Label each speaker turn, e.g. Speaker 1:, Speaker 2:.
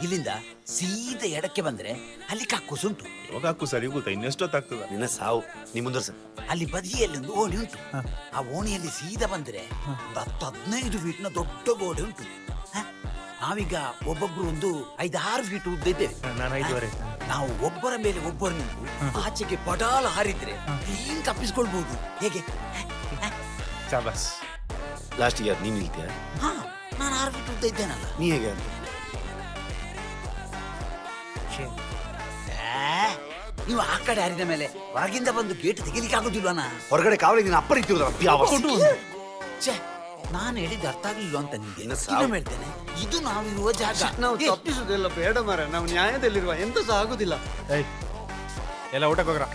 Speaker 1: ಇಲ್ಲಿಂದ ಸೀದಾ ಎಡಕ್ಕೆ ಬಂದ್ರೆ ಅಲ್ಲಿ ಕಕ್ಕುಸುಂಟು.
Speaker 2: ಇವಾಗ ಹಾಕು ಸರಿ ಗೊತ್ತಾ ಇನ್ನೆಷ್ಟೊತ್ತಾಗ್ತದ?
Speaker 3: ನಿನ್ನ ಸಾವು ನೀ ಮುಂದರ್ಸ.
Speaker 1: ಅಲ್ಲಿ ಬದಿಯಲ್ಲಿ ಒಂದು ಓಣಿ ಉಂಟು. ಆ ಓಣಿಯಲ್ಲಿ ಸೀದಾ ಬಂದ್ರೆ ಒಂದು 10-15 ಫೀಟ್ನ ದೊಡ್ಡ ಗೋಡೆ ಉಂಟು. ಹ? ನಾವೀಗ ಒಬ್ಬೊಬ್ರು ಒಂದು 5-6 ಫೀಟ್ ಉದ್ದ ಇದ್ದೇವೆ.
Speaker 2: ನಾನು 5.5.
Speaker 1: ನಾವು ಒಬ್ಬರ ಮೇಲೆ ಒಬ್ಬರು ನಿಂತು ಆಚೆಗೆ ಪಟಾಲ ಹಾರಿದ್ರೆ ಕ್ಲೀನ್ ತಪ್ಪಿಸ್ಕೊಳ್ಬಹುದು. ಹೇಗೆ?
Speaker 2: ಶಾಬಾಸ್.
Speaker 3: ಲಾಸ್ಟಿಗೆ ಯಾರು ನೀನ್ ನಿಲ್ತೀಯ?
Speaker 1: ಹಾ, ನಾನು 6 ಫೀಟ್ ಉದ್ದ ಇದ್ದೇನಲ್ಲ.
Speaker 3: ನೀ ಹೇಗೆ ಅಂತ?
Speaker 1: ನೀವು ಆ ಕಡೆ ಹಾರಿದ ಮೇಲೆ ಹೊರಗಿಂದ ಬಂದು ಗೇಟ್ ತೆಗಿಲಿಕ್ಕೆ ಆಗುದಿಲ್ವನಾ?
Speaker 3: ಹೊರಗಡೆ ಕಾವಲಿಗೆ ನೀನು ಅಪ್ಪರಿತಿರುವುದಲ್ಲ.
Speaker 1: ಛೇ, ನಾನು ಹೇಳಿದ್ದು ಅರ್ಥ ಆಗ್ಲಿಲ್ಲ ಅಂತ ನಿಮ್ಗೆ.
Speaker 3: ಇನ್ನು ಸಾವು.
Speaker 1: ಇನ್ನೊಮ್ಮೆ ಹೇಳ್ತೇನೆ, ಇದು ನಾವಿರುವ ಜಾಗ.
Speaker 4: ನಾವು ತಪ್ಪಿಸುವುದಿಲ್ಲ ಬೇಡ ಮಾರ, ನಾವು ನ್ಯಾಯದಲ್ಲಿರುವ ಎಂತ ಸಹ ಆಗುದಿಲ್ಲ.
Speaker 2: ಎಲ್ಲ ಊಟಕ್ಕೆ ಹೋಗ್ರ.